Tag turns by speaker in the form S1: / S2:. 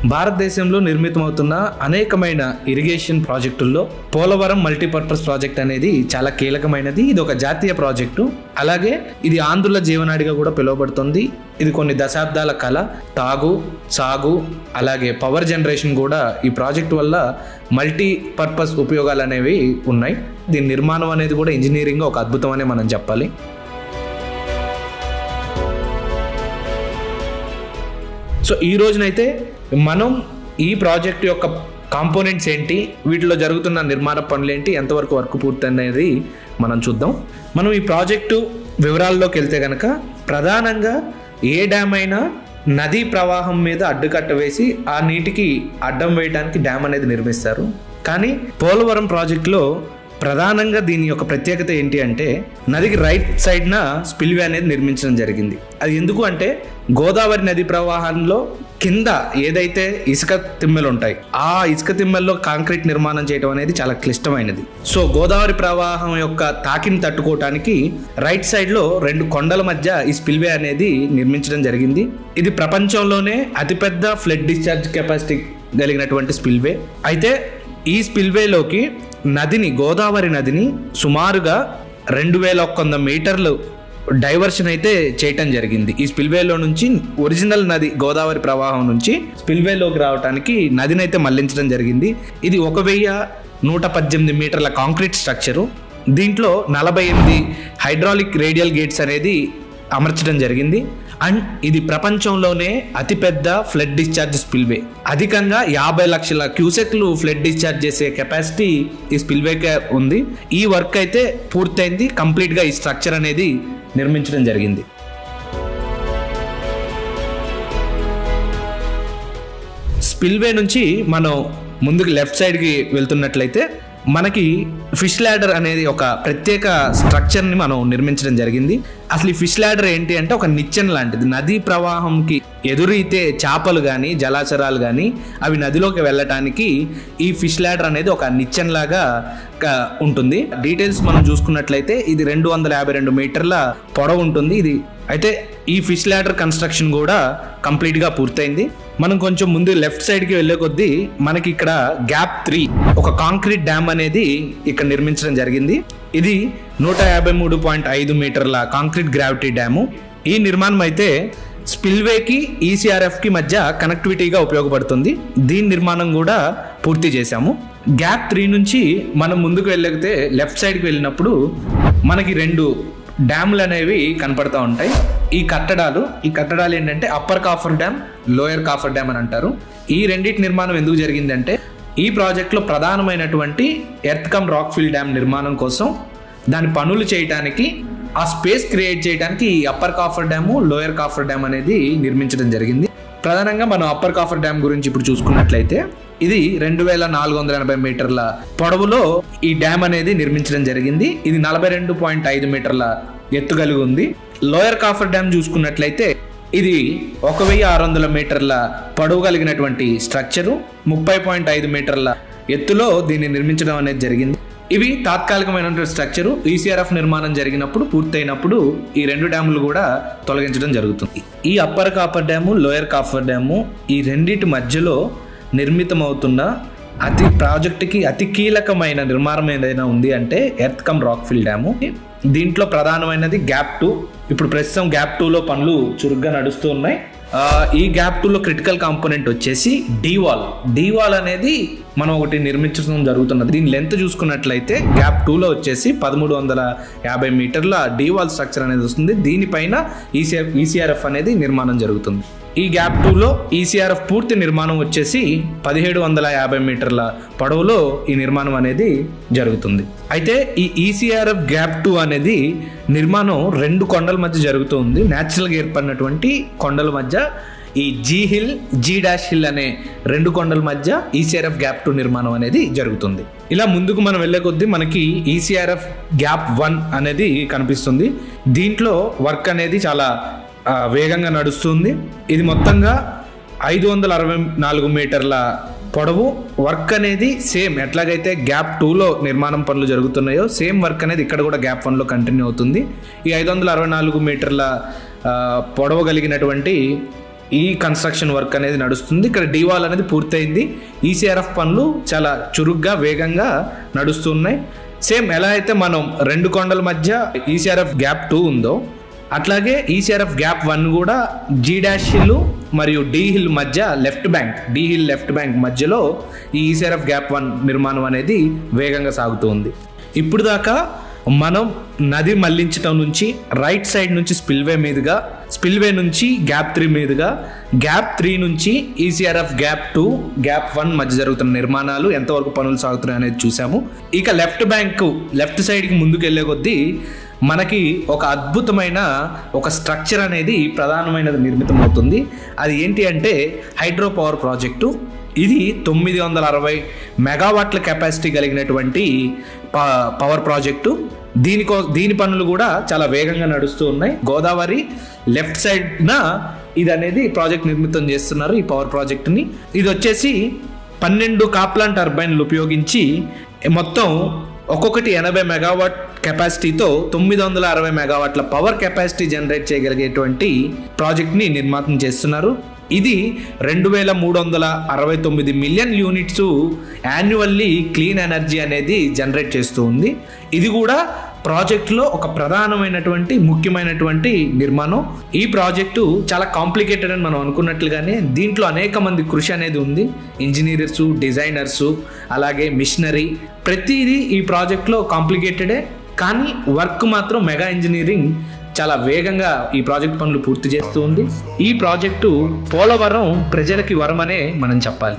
S1: భారతదేశంలో నిర్మితమవుతున్న అనేకమైన irrigation ప్రాజెక్టుల్లో Polavaram multipurpose project అనేది చాలా కీలకమైనది. ఇది ఒక జాతీయ ప్రాజెక్టు. అలాగే ఇది ఆంధ్రుల జీవనాడిగా కూడా పిలువబడుతుంది. ఇది కొన్ని దశాబ్దాల కళ. తాగు, సాగు, అలాగే పవర్ జనరేషన్ కూడా ఈ ప్రాజెక్టు వల్ల మల్టీపర్పస్ ఉపయోగాలు అనేవి ఉన్నాయి. దీని నిర్మాణం అనేది కూడా ఇంజనీరింగ్ ఒక అద్భుతం అనే మనం చెప్పాలి. సో ఈ రోజునైతే మనం ఈ ప్రాజెక్ట్ యొక్క కాంపోనెంట్స్ ఏంటి, వీటిలో జరుగుతున్న నిర్మాణ పనులు ఏంటి, ఎంతవరకు వర్క్ పూర్తి అనేది మనం చూద్దాం. మనం ఈ ప్రాజెక్టు వివరాల్లోకి వెళ్తే కనుక ప్రధానంగా ఏ డ్యామ్ అయినా నదీ ప్రవాహం మీద అడ్డుకట్ట వేసి ఆ నీటికి అడ్డం వేయడానికి డ్యామ్ అనేది నిర్మిస్తారు. కానీ పోలవరం ప్రాజెక్టులో ప్రధానంగా దీని యొక్క ప్రత్యేకత ఏంటి అంటే నదికి రైట్ సైడ్న స్పిల్వే అనేది నిర్మించడం జరిగింది. అది ఎందుకు అంటే గోదావరి నది ప్రవాహంలో కింద ఏదైతే ఇసుక తిమ్మెలు ఉంటాయి, ఆ ఇసుక తిమ్మెల్లో కాంక్రీట్ నిర్మాణం చేయడం అనేది చాలా క్లిష్టమైనది. సో గోదావరి ప్రవాహం యొక్క తాకిని తట్టుకోవటానికి రైట్ సైడ్లో 2 కొండల మధ్య ఈ స్పిల్వే అనేది నిర్మించడం జరిగింది. ఇది ప్రపంచంలోనే అతిపెద్ద ఫ్లడ్ డిశ్చార్జ్ కెపాసిటీ కలిగినటువంటి స్పిల్వే. అయితే ఈ స్పిల్వేలోకి గోదావరి నదిని సుమారుగా 2100 మీటర్లు డైవర్షన్ అయితే చేయటం జరిగింది. ఈ స్పిల్వేలో నుంచి ఒరిజినల్ నది గోదావరి ప్రవాహం నుంచి స్పిల్వేలోకి రావడానికి నదిని అయితే మళ్లించడం జరిగింది. ఇది 1118 మీటర్ల కాంక్రీట్ స్ట్రక్చరు. దీంట్లో 48 హైడ్రాలిక్ రేడియల్ గేట్స్ అనేది అమర్చడం జరిగింది. అండ్ ఇది ప్రపంచంలోనే అతిపెద్ద ఫ్లడ్ డిశ్చార్జ్ స్పిల్వే. అధికంగా 50 లక్షల క్యూసెక్లు ఫ్లడ్ డిశ్చార్జ్ చేసే కెపాసిటీ ఈ స్పిల్వేకే ఉంది. ఈ వర్క్ అయితే పూర్తయింది. కంప్లీట్గా ఈ స్ట్రక్చర్ అనేది నిర్మించడం జరిగింది. స్పిల్వే నుంచి మనం ముందుకు లెఫ్ట్ సైడ్కి వెళ్తున్నట్లయితే మనకి ఫిష్ ల్యాడర్ అనేది ఒక ప్రత్యేక స్ట్రక్చర్ని మనం నిర్మించడం జరిగింది. అసలు ఈ ఫిష్ ల్యాడర్ ఏంటి అంటే ఒక నిచ్చెన లాంటిది. నదీ ప్రవాహంకి ఎదురైతే చేపలు కానీ జలాచరాలు కానీ అవి నదిలోకి వెళ్ళటానికి ఈ ఫిష్ ల్యాడర్ అనేది ఒక నిచ్చెన లాగా ఉంటుంది. డీటెయిల్స్ మనం చూసుకున్నట్లయితే ఇది 252 మీటర్ల పొడవు ఉంటుంది. ఇది అయితే ఈ ఫిష్ ల్యాడర్ కన్స్ట్రక్షన్ కూడా కంప్లీట్గా పూర్తయింది. మనం కొంచెం ముందు లెఫ్ట్ సైడ్కి వెళ్ళే కొద్దీ మనకి ఇక్కడ గ్యాప్ 3 ఒక కాంక్రీట్ డ్యామ్ అనేది ఇక్కడ నిర్మించడం జరిగింది. ఇది 153.5 మీటర్ల కాంక్రీట్ గ్రావిటీ డ్యాము. ఈ నిర్మాణం అయితే స్పిల్వేకి ఈసీఆర్ఎఫ్కి మధ్య కనెక్టివిటీగా ఉపయోగపడుతుంది. దీని నిర్మాణం కూడా పూర్తి చేశాము. గ్యాప్ 3 నుంచి మనం ముందుకు వెళ్ళితే లెఫ్ట్ సైడ్కి వెళ్ళినప్పుడు మనకి 2 డ్యాములు అనేవి కనపడతా ఉంటాయి. ఈ కట్టడాలు ఏంటంటే upper coffer dam, lower coffer dam అని అంటారు. ఈ రెండింటి నిర్మాణం ఎందుకు జరిగిందంటే ఈ ప్రాజెక్టులో ప్రధానమైనటువంటి earth cum rock fill dam నిర్మాణం కోసం దాని పనులు చేయడానికి, ఆ స్పేస్ క్రియేట్ చేయడానికి ఈ upper copper dam, lower coffer dam అనేది నిర్మించడం జరిగింది. ప్రధానంగా మనం అప్పర్ కాఫర్ డ్యామ్ గురించి ఇప్పుడు చూసుకున్నట్లయితే ఇది 2480 మీటర్ల పొడవులో ఈ డ్యామ్ అనేది నిర్మించడం జరిగింది. ఇది 42.5 మీటర్ల ఎత్తు కలిగి ఉంది. లోయర్ కాఫర్ డ్యామ్ చూసుకున్నట్లయితే ఇది 1600 మీటర్ల పొడవు కలిగినటువంటి స్ట్రక్చరు, 30.5 మీటర్ల ఎత్తులో దీన్ని నిర్మించడం అనేది జరిగింది. ఇవి తాత్కాలికమైనటువంటి స్ట్రక్చరు. ఈసీఆర్ఎఫ్ నిర్మాణం జరిగినప్పుడు పూర్తయినప్పుడు ఈ 2 డ్యాములు కూడా తొలగించడం జరుగుతుంది. ఈ upper copper dam, lower copper dam ఈ రెండింటి మధ్యలో నిర్మితమవుతున్న ప్రాజెక్టుకి అతి కీలకమైన నిర్మాణం ఏదైనా ఉంది అంటే earth cum rock fill dam. దీంట్లో ప్రధానమైనది గ్యాప్ 2. ఇప్పుడు ప్రస్తుతం గ్యాప్ 2లో పనులు చురుగ్గా నడుస్తూ ఉన్నాయి. ఈ గ్యాప్ 2లో క్రిటికల్ కాంపోనెంట్ వచ్చేసి డీవాల్ అనేది మనం ఒకటి నిర్మించడం జరుగుతున్నది. దీని లెంత్ చూసుకున్నట్లయితే గ్యాప్ 2లో వచ్చేసి 1350 మీటర్ల డీవాల్ స్ట్రక్చర్ అనేది వస్తుంది. దీనిపైన ఈసీఆర్ఎఫ్ అనేది నిర్మాణం జరుగుతుంది. ఈ గ్యాప్ 2లో ఈసీఆర్ఎఫ్ పూర్తి నిర్మాణం వచ్చేసి 1750 మీటర్ల పొడవులో ఈ నిర్మాణం అనేది జరుగుతుంది. అయితే ఈ ఈసీఆర్ఎఫ్ గ్యాప్ 2 అనేది నిర్మాణం 2 కొండల మధ్య జరుగుతుంది. న్యాచురల్గా ఏర్పడినటువంటి కొండల మధ్య ఈ G-హిల్ అనే 2 కొండల మధ్య ఈసీఆర్ఎఫ్ గ్యాప్ 2 నిర్మాణం అనేది జరుగుతుంది. ఇలా ముందుకు మనం వెళ్ళే కొద్దీ మనకి ఈసీఆర్ఎఫ్ గ్యాప్ 1 అనేది కనిపిస్తుంది. దీంట్లో వర్క్ అనేది చాలా వేగంగా నడుస్తుంది. ఇది మొత్తంగా 564 మీటర్ల పొడవు. వర్క్ అనేది సేమ్ ఎట్లాగైతే గ్యాప్ 2లో నిర్మాణం పనులు జరుగుతున్నాయో సేమ్ వర్క్ అనేది ఇక్కడ కూడా గ్యాప్ 1లో కంటిన్యూ అవుతుంది. ఈ 564 మీటర్ల పొడవు కలిగినటువంటి ఈ కన్స్ట్రక్షన్ వర్క్ అనేది నడుస్తుంది. ఇక్కడ డీవాల్ అనేది పూర్తయింది. ఈసీఆర్ఎఫ్ పనులు చాలా చురుగ్గా వేగంగా నడుస్తున్నాయి. సేమ్ ఎలా అయితే మనం 2 కొండల మధ్య ఈసీఆర్ఎఫ్ గ్యాప్ 2 ఉందో అట్లాగే ఈసీఆర్ఎఫ్ గ్యాప్ 1 కూడా G' హిల్ మరియు D హిల్ మధ్య D హిల్ లెఫ్ట్ బ్యాంక్ మధ్యలో ఈ ఈసీఆర్ఎఫ్ గ్యాప్ 1 నిర్మాణం అనేది వేగంగా సాగుతుంది. ఇప్పుడు దాకా మనం నది మళ్లించడం నుంచి రైట్ సైడ్ నుంచి స్పిల్వే నుంచి గ్యాప్ 3 మీదుగా గ్యాప్ 3 నుంచి ఈసీఆర్ఎఫ్ గ్యాప్ 2 గ్యాప్ 1 మధ్య జరుగుతున్న నిర్మాణాలు ఎంతవరకు పనులు సాగుతున్నాయి అనేది చూసాము. ఇక లెఫ్ట్ సైడ్కి ముందుకు వెళ్ళే కొద్దీ మనకి ఒక అద్భుతమైన ఒక స్ట్రక్చర్ అనేది ప్రధానమైనది నిర్మితం అవుతుంది. అది ఏంటి అంటే హైడ్రో పవర్ ప్రాజెక్టు. ఇది 960 మెగావాట్ల కెపాసిటీ కలిగినటువంటి పవర్ ప్రాజెక్టు. దీని పనులు కూడా చాలా వేగంగా నడుస్తూ ఉన్నాయి. గోదావరి లెఫ్ట్ సైడ్న ఇది అనేది ప్రాజెక్ట్ నిర్మితం చేస్తున్నారు ఈ పవర్ ప్రాజెక్టుని. ఇది వచ్చేసి 12 కాప్లాన్ టర్బైన్లు ఉపయోగించి మొత్తం ఒక్కొక్కటి 80 మెగావాట్ కెపాసిటీతో 960 మెగావాట్ల పవర్ కెపాసిటీ జనరేట్ చేయగలిగేటువంటి ప్రాజెక్ట్ని నిర్మాణం చేస్తున్నారు. ఇది 2369 million units annually clean energy అనేది జనరేట్ చేస్తూ ఉంది. ఇది కూడా ప్రాజెక్టులో ఒక ప్రధానమైనటువంటి ముఖ్యమైనటువంటి నిర్మాణం. ఈ ప్రాజెక్టు చాలా కాంప్లికేటెడ్ అని మనం అనుకున్నట్లుగానే దీంట్లో అనేక మంది కృషి అనేది ఉంది. ఇంజనీర్సు, డిజైనర్సు, అలాగే మిషనరీ, ప్రతిదీ ఈ ప్రాజెక్టులో కాంప్లికేటెడే. కానీ వర్క్ మాత్రం మెగా ఇంజనీరింగ్ చాలా వేగంగా ఈ ప్రాజెక్ట్ పనులు పూర్తి చేస్తూ ఉంది. ఈ ప్రాజెక్టు పోలవరం ప్రజలకి వరమనే మనం చెప్పాలి.